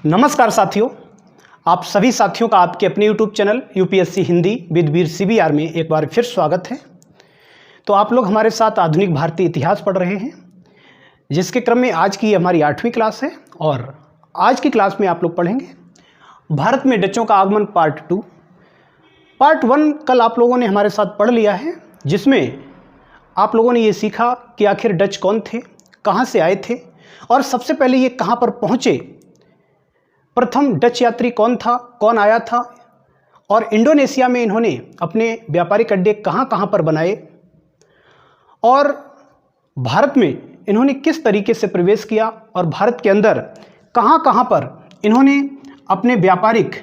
नमस्कार साथियों, आप सभी साथियों का आपके अपने YouTube channel UPSC Hindi with Veer CBR में एक बार फिर स्वागत है। तो आप लोग हमारे साथ आधुनिक भारतीय इतिहास पढ़ रहे हैं, जिसके क्रम में आज की हमारी 8वीं क्लास है और आज की क्लास में आप लोग पढ़ेंगे भारत में डचों का आगमन पार्ट 2। पार्ट 1 कल आप लोगों ने हमारे साथ पढ़ लिया है, जिसमें आप लोगों ने ये सीखा कि आखिर डच कौन थे, कहाँ से आए थे और सबसे पहले ये कहाँ पर पहुँचे, प्रथम डच यात्री कौन था, कौन आया था और इंडोनेशिया में इन्होंने अपने व्यापारिक अड्डे कहाँ कहाँ पर बनाए और भारत में इन्होंने किस तरीके से प्रवेश किया और भारत के अंदर कहाँ कहाँ पर इन्होंने अपने व्यापारिक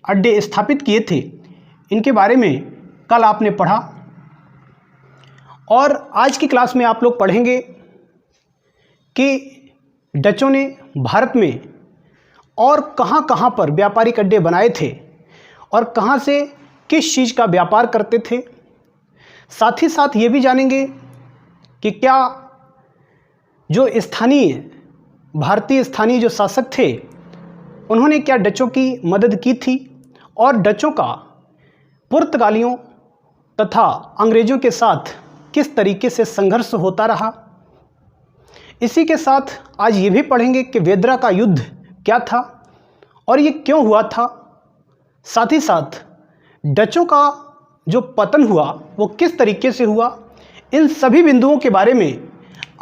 अड्डे स्थापित किए थे, इनके बारे में कल आपने पढ़ा। और आज की क्लास में आप लोग पढ़ेंगे कि डचों ने भारत में और कहाँ कहाँ पर व्यापारिक अड्डे बनाए थे और कहाँ से किस चीज़ का व्यापार करते थे। साथ ही साथ ये भी जानेंगे कि क्या जो भारतीय स्थानीय जो शासक थे, उन्होंने क्या डचों की मदद की थी और डचों का पुर्तगालियों तथा अंग्रेज़ों के साथ किस तरीके से संघर्ष होता रहा। इसी के साथ आज ये भी पढ़ेंगे कि वेदरा का युद्ध क्या था और ये क्यों हुआ था। साथ ही साथ डचों का जो पतन हुआ वो किस तरीके से हुआ, इन सभी बिंदुओं के बारे में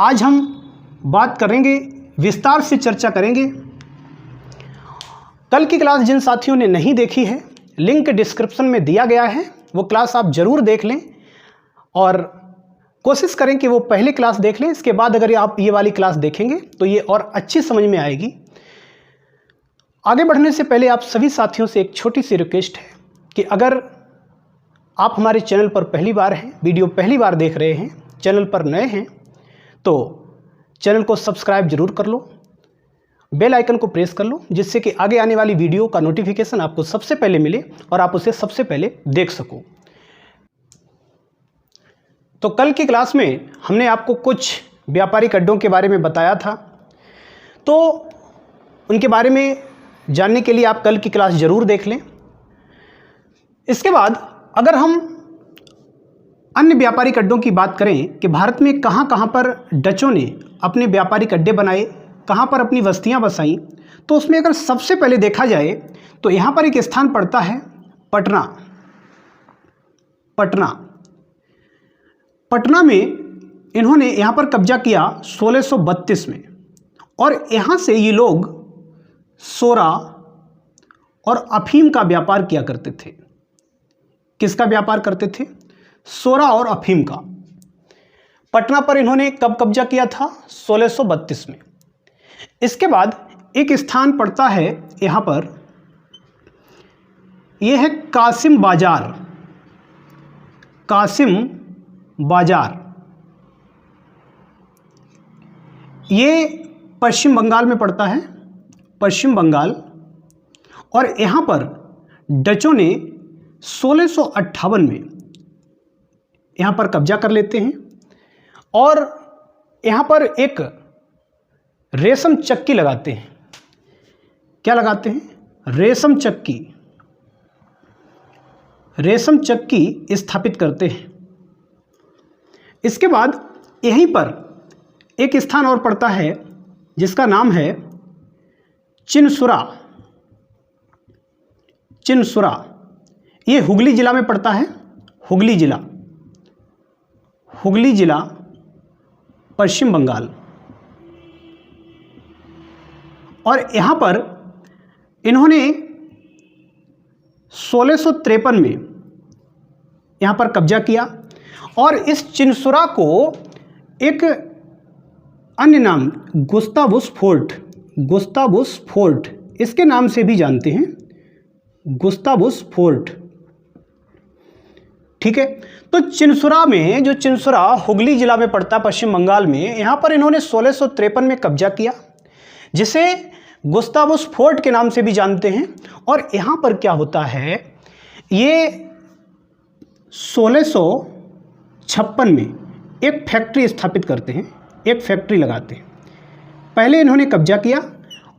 आज हम बात करेंगे, विस्तार से चर्चा करेंगे। कल की क्लास जिन साथियों ने नहीं देखी है, लिंक डिस्क्रिप्शन में दिया गया है, वो क्लास आप ज़रूर देख लें और कोशिश करें कि वो पहले क्लास देख लें। इसके बाद अगर आप ये वाली क्लास देखेंगे तो ये और अच्छी समझ में आएगी। आगे बढ़ने से पहले आप सभी साथियों से एक छोटी सी रिक्वेस्ट है कि अगर आप हमारे चैनल पर पहली बार हैं, वीडियो पहली बार देख रहे हैं, चैनल पर नए हैं, तो चैनल को सब्सक्राइब जरूर कर लो, बेल आइकन को प्रेस कर लो, जिससे कि आगे आने वाली वीडियो का नोटिफिकेशन आपको सबसे पहले मिले और आप उसे सबसे पहले देख सको। तो कल की क्लास में हमने आपको कुछ व्यापारिक अड्डों के बारे में बताया था, तो उनके बारे में जानने के लिए आप कल की क्लास ज़रूर देख लें। इसके बाद अगर हम अन्य व्यापारिक अड्डों की बात करें कि भारत में कहाँ कहाँ पर डचों ने अपने व्यापारिक अड्डे बनाए, कहाँ पर अपनी बस्तियाँ बसाई, तो उसमें अगर सबसे पहले देखा जाए तो यहाँ पर एक स्थान पड़ता है पटना। पटना में इन्होंने यहाँ पर कब्जा किया 1632 में और यहाँ से ये लोग सोरा और अफीम का व्यापार किया करते थे। किसका व्यापार करते थे? सोरा और अफीम का। पटना पर इन्होंने कब कब्जा किया था? 1632 में। इसके बाद एक स्थान पड़ता है यहाँ पर, यह है कासिम बाजार। ये पश्चिम बंगाल में पड़ता है, पश्चिम बंगाल। और यहाँ पर डचों ने 1658 में यहाँ पर कब्जा कर लेते हैं और यहाँ पर एक रेशम चक्की लगाते हैं। क्या लगाते हैं? रेशम चक्की स्थापित करते हैं। इसके बाद यहीं पर एक स्थान और पड़ता है जिसका नाम है चिनसुरा। ये हुगली जिला में पड़ता है, हुगली जिला पश्चिम बंगाल। और यहाँ पर इन्होंने 1653 में यहाँ पर कब्जा किया और इस चिनसुरा को एक अन्य नाम गुस्तावुस फोर्ट इसके नाम से भी जानते हैं, गुस्तावुस फोर्ट। ठीक है। तो चिनसुरा में, जो चिनसुरा हुगली जिला में पड़ता पश्चिम बंगाल में, यहाँ पर इन्होंने 1653 में कब्जा किया, जिसे गुस्तावुस फोर्ट के नाम से भी जानते हैं। और यहाँ पर क्या होता है, ये 1656 में एक फैक्ट्री स्थापित करते हैं, एक फैक्ट्री लगाते हैं। पहले इन्होंने कब्जा किया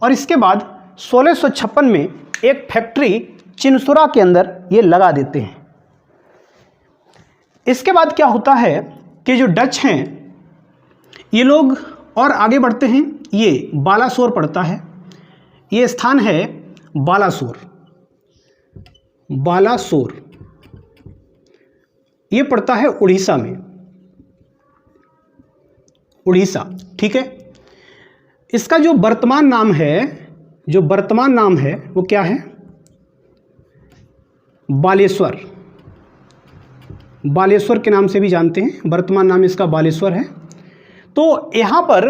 और इसके बाद 1656 में एक फैक्ट्री चिनसुरा के अंदर ये लगा देते हैं। इसके बाद क्या होता है कि जो डच हैं ये लोग और आगे बढ़ते हैं। ये बालासोर पड़ता है, ये स्थान है बालासोर। बालासोर ये पड़ता है उड़ीसा में, उड़ीसा, ठीक है। इसका जो वर्तमान नाम है, जो वर्तमान नाम है वो क्या है? बालेश्वर। बालेश्वर के नाम से भी जानते हैं, वर्तमान नाम इसका बालेश्वर है। तो यहाँ पर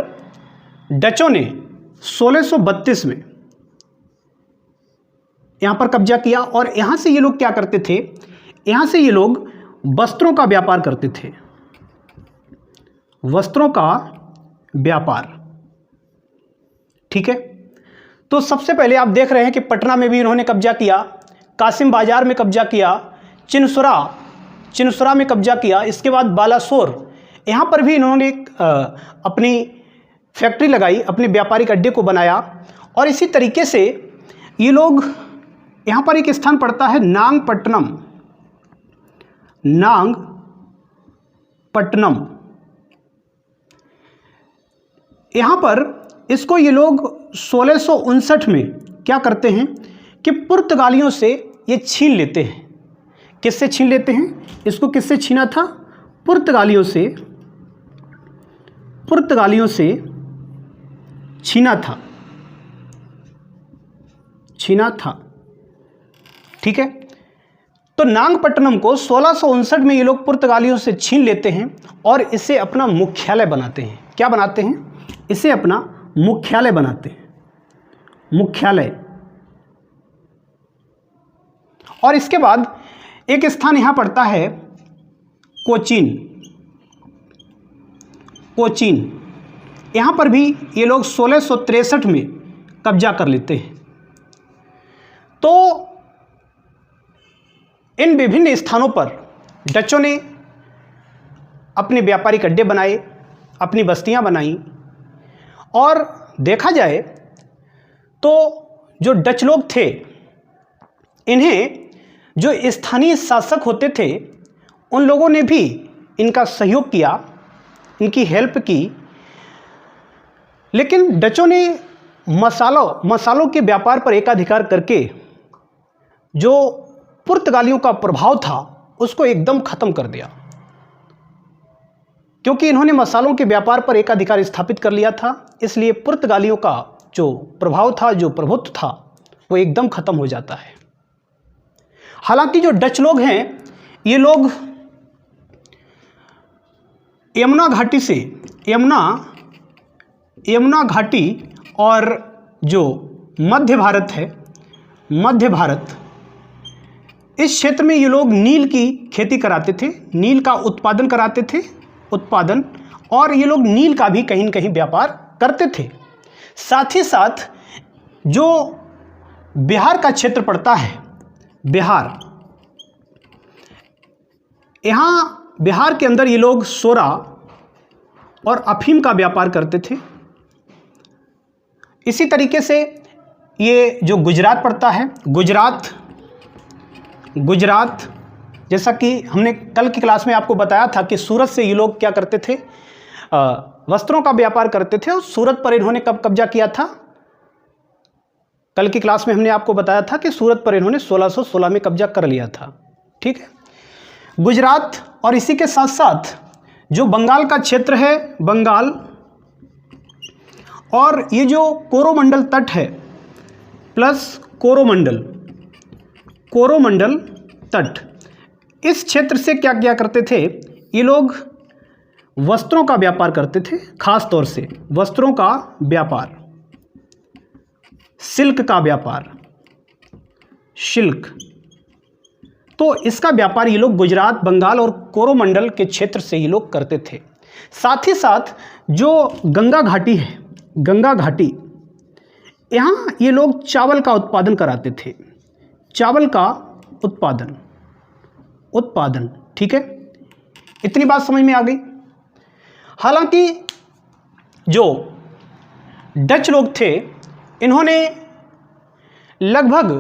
डचों ने 1632 में यहाँ पर कब्जा किया और यहाँ से ये लोग क्या करते थे? यहाँ से ये लोग वस्त्रों का व्यापार करते थे, वस्त्रों का व्यापार, ठीक है। तो सबसे पहले आप देख रहे हैं कि पटना में भी इन्होंने कब्जा किया, कासिम बाजार में कब्जा किया, चिनसुरा में कब्जा किया। इसके बाद बालासोर, यहाँ पर भी इन्होंने अपनी फैक्ट्री लगाई, अपने व्यापारिक अड्डे को बनाया। और इसी तरीके से ये लोग, यहाँ पर एक स्थान पड़ता है नागपट्टनम, नागपट्टनम। यहाँ पर इसको ये लोग 1659 में क्या करते हैं कि पुर्तगालियों से ये छीन लेते हैं। किससे छीन लेते हैं? इसको किससे छीना था? पुर्तगालियों से, पुर्तगालियों से छीना था, छीना था, ठीक है। तो नागपट्टनम को 1659 में ये लोग पुर्तगालियों से छीन लेते हैं और इसे अपना मुख्यालय बनाते हैं। क्या बनाते हैं? इसे अपना मुख्यालय बनाते हैं, मुख्यालय। और इसके बाद एक स्थान यहां पड़ता है कोचीन, कोचीन। यहां पर भी ये लोग 1663 में कब्जा कर लेते हैं। तो इन विभिन्न स्थानों पर डचों ने अपने व्यापारिक अड्डे बनाए, अपनी बस्तियां बनाई। और देखा जाए तो जो डच लोग थे, इन्हें जो स्थानीय शासक होते थे उन लोगों ने भी इनका सहयोग किया, इनकी हेल्प की। लेकिन डचों ने मसालों के व्यापार पर एकाधिकार करके जो पुर्तगालियों का प्रभाव था उसको एकदम खत्म कर दिया, क्योंकि इन्होंने मसालों के व्यापार पर एकाधिकार स्थापित कर लिया था। इसलिए पुर्तगालियों का जो प्रभाव था, जो प्रभुत्व था, वो एकदम खत्म हो जाता है। हालांकि जो डच लोग हैं ये लोग यमुना घाटी से, यमुना घाटी और जो मध्य भारत है, मध्य भारत, इस क्षेत्र में ये लोग नील की खेती कराते थे, नील का उत्पादन कराते थे, उत्पादन। और ये लोग नील का भी कहीं न कहीं व्यापार करते थे। साथ ही साथ जो बिहार का क्षेत्र पड़ता है, बिहार, यहाँ बिहार के अंदर ये लोग सोरा और अफीम का व्यापार करते थे। इसी तरीके से ये जो गुजरात पड़ता है, गुजरात, जैसा कि हमने कल की क्लास में आपको बताया था कि सूरत से ये लोग क्या करते थे? वस्त्रों का व्यापार करते थे। और सूरत पर इन्होंने कब कब्जा किया था? कल की क्लास में हमने आपको बताया था कि सूरत पर इन्होंने 1616 में कब्जा कर लिया था, ठीक है। गुजरात और इसी के साथ साथ जो बंगाल का क्षेत्र है, बंगाल, और ये जो कोरोमंडल तट है प्लस कोरोमंडल तट, इस क्षेत्र से क्या किया करते थे? ये लोग वस्त्रों का व्यापार करते थे, खास तौर से वस्त्रों का व्यापार, सिल्क का व्यापार, सिल्क। तो इसका व्यापार ये लोग गुजरात, बंगाल और कोरोमंडल के क्षेत्र से ये लोग करते थे। साथ ही साथ जो गंगा घाटी है, गंगा घाटी, यहाँ ये लोग चावल का उत्पादन कराते थे, चावल का उत्पादन, ठीक है। इतनी बात समझ में आ गई। हालांकि जो डच लोग थे इन्होंने लगभग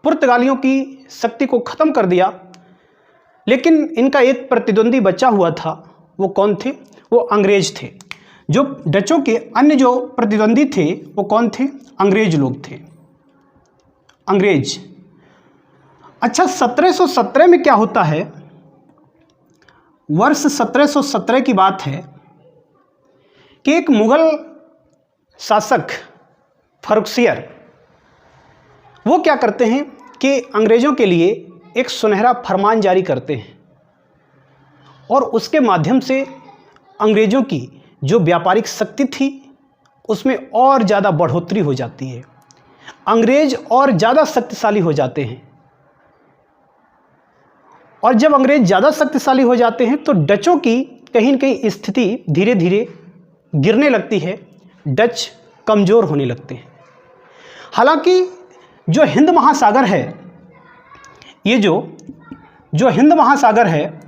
पुर्तगालियों की शक्ति को ख़त्म कर दिया। लेकिन इनका एक प्रतिद्वंदी बचा हुआ था। वो कौन थे? वो अंग्रेज थे। जो डचों के अन्य जो प्रतिद्वंदी थे वो कौन थे? अंग्रेज लोग थे, अंग्रेज। अच्छा, 1717 में क्या होता है? वर्ष 1717 की बात है कि एक मुगल शासक फर्रुखसियर वो क्या करते हैं कि अंग्रेज़ों के लिए एक सुनहरा फरमान जारी करते हैं और उसके माध्यम से अंग्रेज़ों की जो व्यापारिक शक्ति थी उसमें और ज़्यादा बढ़ोतरी हो जाती है। अंग्रेज और ज़्यादा शक्तिशाली हो जाते हैं और जब अंग्रेज ज़्यादा शक्तिशाली हो जाते हैं तो डचों की कहीं न कहीं स्थिति धीरे धीरे गिरने लगती है, डच कमज़ोर होने लगते हैं। हालांकि जो हिंद महासागर है, ये जो हिंद महासागर है,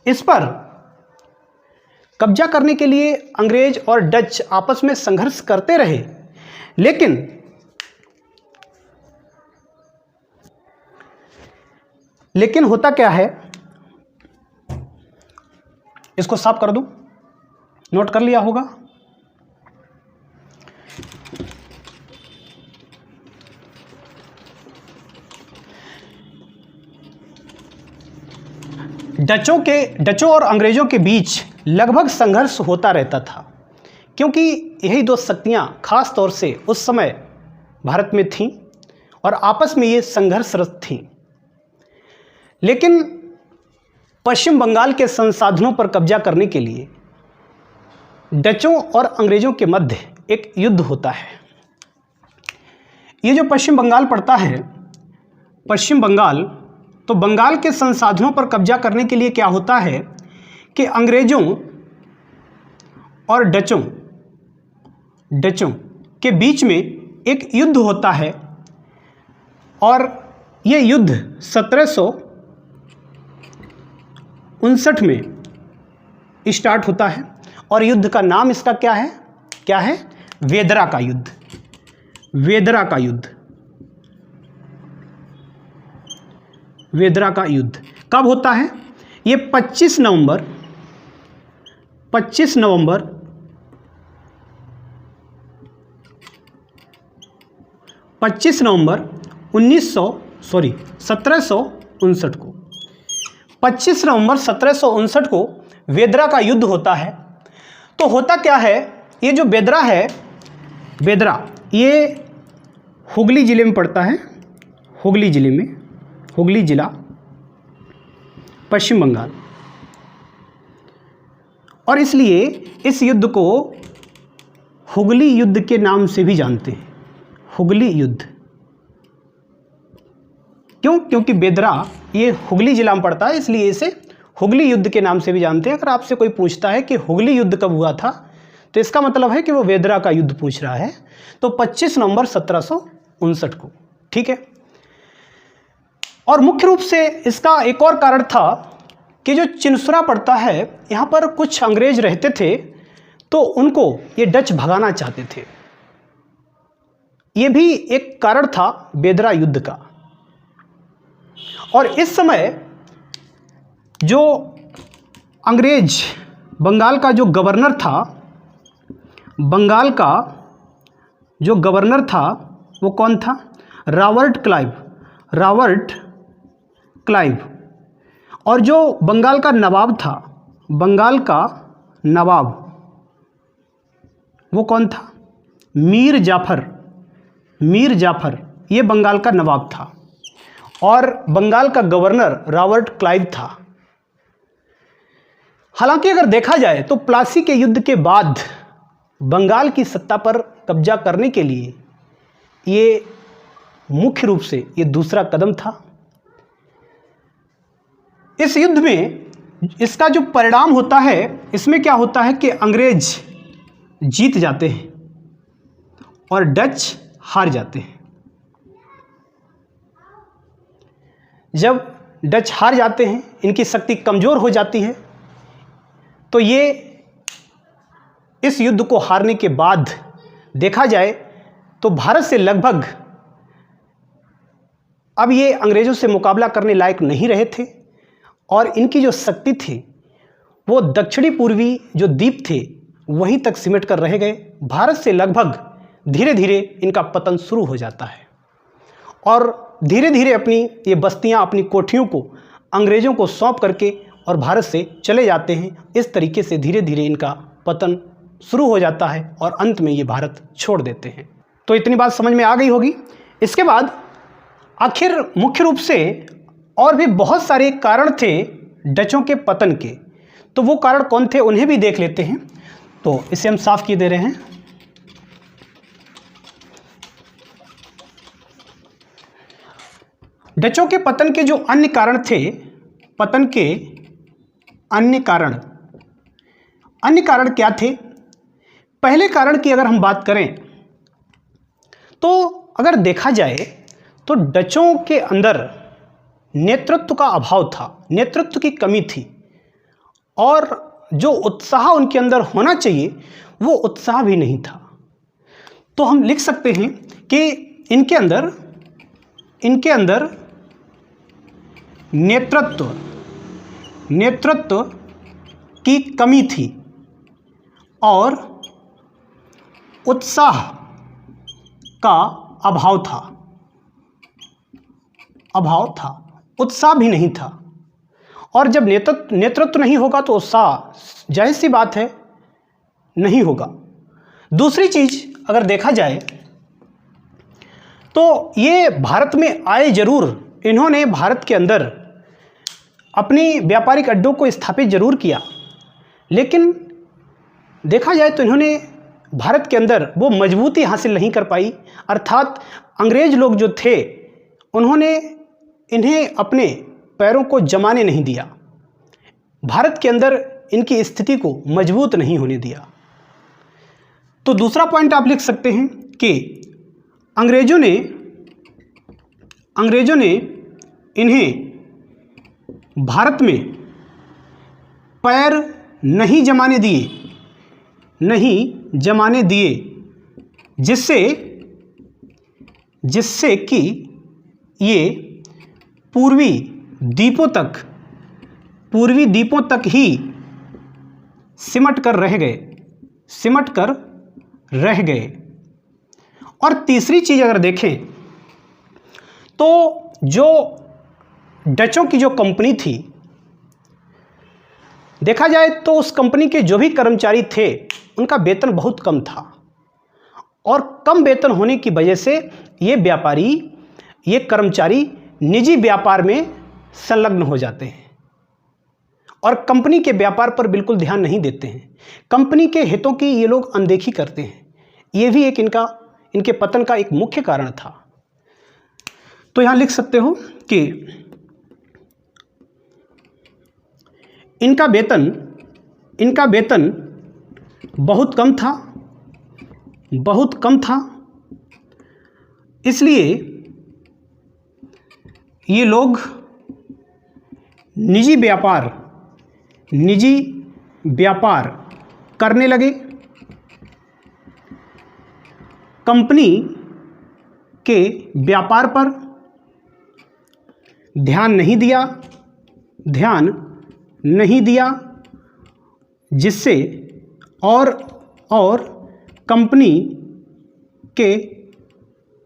इस पर कब्जा करने के लिए अंग्रेज और डच आपस में संघर्ष करते रहे। लेकिन होता क्या है, इसको साफ कर दूं, नोट कर लिया होगा। डचों और अंग्रेजों के बीच लगभग संघर्ष होता रहता था, क्योंकि यही दो शक्तियां खास तौर से उस समय भारत में थीं और आपस में ये संघर्षरत थीं। लेकिन पश्चिम बंगाल के संसाधनों पर कब्जा करने के लिए डचों और अंग्रेजों के मध्य एक युद्ध होता है। ये जो पश्चिम बंगाल पड़ता है, पश्चिम बंगाल, तो बंगाल के संसाधनों पर कब्जा करने के लिए क्या होता है कि अंग्रेजों और डचों के बीच में एक युद्ध होता है और ये युद्ध 1759 में स्टार्ट होता है और युद्ध का नाम इसका क्या है? वेदरा का युद्ध। वेदरा का युद्ध कब होता है? ये 25 नवंबर 1759 को 25 नवंबर 1759 को वेदरा का युद्ध होता है। तो होता क्या है, ये जो वेदरा है, वेदरा ये हुगली ज़िले में पड़ता है, हुगली ज़िला, पश्चिम बंगाल। और इसलिए इस युद्ध को हुगली युद्ध के नाम से भी जानते हैं, हुगली युद्ध। क्यों? क्योंकि बेदरा ये हुगली जिला में पड़ता है, इसलिए इसे हुगली युद्ध के नाम से भी जानते हैं। अगर आपसे कोई पूछता है कि हुगली युद्ध कब हुआ था, तो इसका मतलब है कि वो वेदरा का युद्ध पूछ रहा है। तो 25 नवंबर 1759 को, ठीक है। और मुख्य रूप से इसका एक और कारण था कि जो चिनसुरा पड़ता है, यहाँ पर कुछ अंग्रेज रहते थे, तो उनको ये डच भगाना चाहते थे। ये भी एक कारण था बेदरा युद्ध का। और इस समय जो अंग्रेज बंगाल का जो गवर्नर था, वो कौन था? Robert Clive. और जो बंगाल का नवाब वो कौन था? मीर जाफर ये बंगाल का नवाब था और बंगाल का गवर्नर रॉबर्ट क्लाइव था। हालांकि अगर देखा जाए तो प्लासी के युद्ध के बाद बंगाल की सत्ता पर कब्जा करने के लिए ये मुख्य रूप से ये दूसरा कदम था। इस युद्ध में इसका जो परिणाम होता है, इसमें क्या होता है कि अंग्रेज जीत जाते हैं और डच हार जाते हैं। जब डच हार जाते हैं, इनकी शक्ति कमज़ोर हो जाती है, तो ये इस युद्ध को हारने के बाद देखा जाए तो भारत से लगभग अब ये अंग्रेज़ों से मुकाबला करने लायक नहीं रहे थे और इनकी जो शक्ति थी वो दक्षिणी पूर्वी जो द्वीप थे वहीं तक सिमट कर रह गए। भारत से लगभग धीरे धीरे इनका पतन शुरू हो जाता है और धीरे धीरे अपनी ये बस्तियां, अपनी कोठियों को अंग्रेज़ों को सौंप करके और भारत से चले जाते हैं। इस तरीके से धीरे धीरे इनका पतन शुरू हो जाता है और अंत में ये भारत छोड़ देते हैं। तो इतनी बात समझ में आ गई होगी। इसके बाद आखिर मुख्य रूप से और भी बहुत सारे कारण थे डचों के पतन के, तो वो कारण कौन थे उन्हें भी देख लेते हैं। तो इसे हम साफ किए दे रहे हैं। डचों के पतन के जो अन्य कारण थे, पतन के अन्य कारण क्या थे? पहले कारण की अगर हम बात करें तो अगर देखा जाए तो डचों के अंदर नेतृत्व का अभाव था, नेतृत्व की कमी थी और जो उत्साह उनके अंदर होना चाहिए वो उत्साह भी नहीं था। तो हम लिख सकते हैं कि इनके अंदर नेतृत्व की कमी थी और उत्साह का अभाव था, उत्साह भी नहीं था। और जब नेतृत्व नहीं होगा तो उत्साह जाहिर सी बात है नहीं होगा। दूसरी चीज अगर देखा जाए तो ये भारत में आए जरूर, इन्होंने भारत के अंदर अपनी व्यापारिक अड्डों को स्थापित जरूर किया, लेकिन देखा जाए तो इन्होंने भारत के अंदर वो मजबूती हासिल नहीं कर पाई। अर्थात अंग्रेज लोग जो थे उन्होंने इन्हें अपने पैरों को जमाने नहीं दिया, भारत के अंदर इनकी स्थिति को मजबूत नहीं होने दिया। तो दूसरा पॉइंट आप लिख सकते हैं कि अंग्रेजों ने इन्हें भारत में पैर नहीं जमाने दिए, जिससे कि ये पूर्वी द्वीपों तक ही सिमट कर रह गए। और तीसरी चीज़ अगर देखें तो जो डचों की जो कंपनी थी, देखा जाए तो उस कंपनी के जो भी कर्मचारी थे उनका वेतन बहुत कम था और कम वेतन होने की वजह से ये कर्मचारी निजी व्यापार में संलग्न हो जाते हैं और कंपनी के व्यापार पर बिल्कुल ध्यान नहीं देते हैं। कंपनी के हितों की ये लोग अनदेखी करते हैं। ये भी एक इनके पतन का एक मुख्य कारण था। तो यहां लिख सकते हो कि इनका वेतन बहुत कम था, इसलिए ये लोग निजी व्यापार करने लगे। कंपनी के व्यापार पर ध्यान नहीं दिया, जिससे और कंपनी के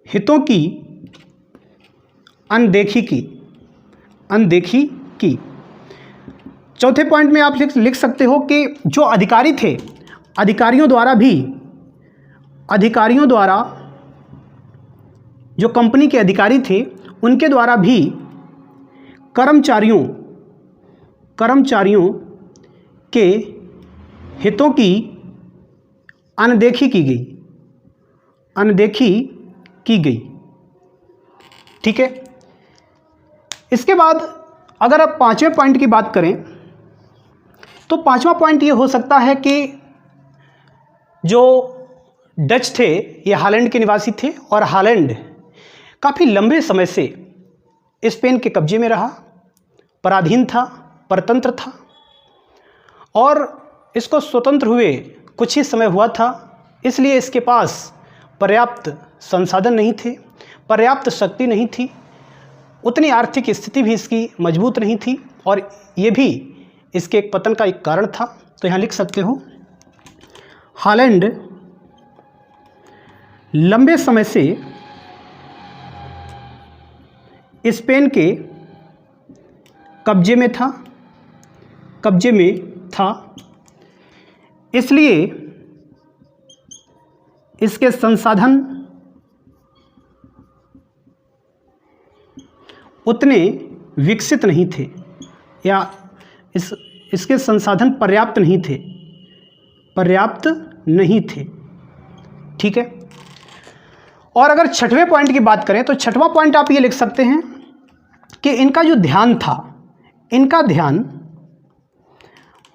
हितों की अनदेखी की। चौथे पॉइंट में आप लिख सकते हो कि जो अधिकारी थे, अधिकारियों द्वारा जो कंपनी के अधिकारी थे उनके द्वारा भी कर्मचारियों के हितों की अनदेखी की गई। ठीक है। इसके बाद अगर आप पांचवें पॉइंट की बात करें तो पांचवा पॉइंट ये हो सकता है कि जो डच थे ये हालैंड के निवासी थे और हालैंड काफ़ी लंबे समय से स्पेन के कब्जे में रहा, पराधीन था, परतंत्र था और इसको स्वतंत्र हुए कुछ ही समय हुआ था, इसलिए इसके पास पर्याप्त संसाधन नहीं थे, पर्याप्त शक्ति नहीं थी उतनी आर्थिक स्थिति भी इसकी मजबूत नहीं थी और ये भी इसके एक पतन का एक कारण था। तो यहाँ लिख सकते हो, हॉलैंड लंबे समय से स्पेन के कब्जे में था, इसलिए इसके संसाधन उतने विकसित नहीं थे या इसके संसाधन पर्याप्त नहीं थे। ठीक है। और अगर छठवें पॉइंट की बात करें तो छठवां पॉइंट आप ये लिख सकते हैं कि इनका जो ध्यान था, इनका ध्यान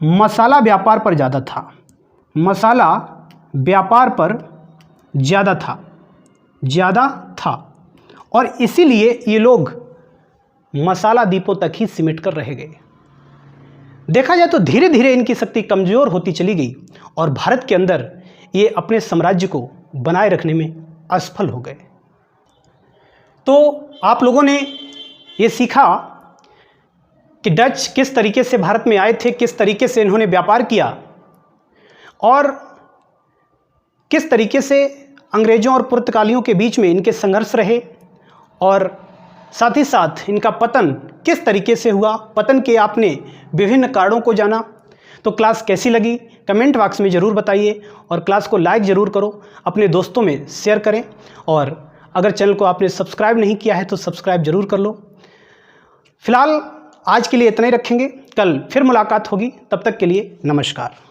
मसाला व्यापार पर ज़्यादा था, मसाला व्यापार पर ज़्यादा था और इसीलिए ये लोग मसाला द्वीपों तक ही सिमट कर रह गए। देखा जाए तो धीरे धीरे इनकी शक्ति कमज़ोर होती चली गई और भारत के अंदर ये अपने साम्राज्य को बनाए रखने में असफल हो गए। तो आप लोगों ने ये सीखा कि डच किस तरीके से भारत में आए थे, किस तरीके से इन्होंने व्यापार किया और किस तरीके से अंग्रेज़ों और पुर्तगालियों के बीच में इनके संघर्ष रहे और साथ ही साथ इनका पतन किस तरीके से हुआ। पतन के आपने विभिन्न कारणों को जाना। तो क्लास कैसी लगी कमेंट बॉक्स में ज़रूर बताइए और क्लास को लाइक ज़रूर करो, अपने दोस्तों में शेयर करें और अगर चैनल को आपने सब्सक्राइब नहीं किया है तो सब्सक्राइब ज़रूर कर लो। फिलहाल आज के लिए इतना ही रखेंगे, कल फिर मुलाकात होगी, तब तक के लिए नमस्कार।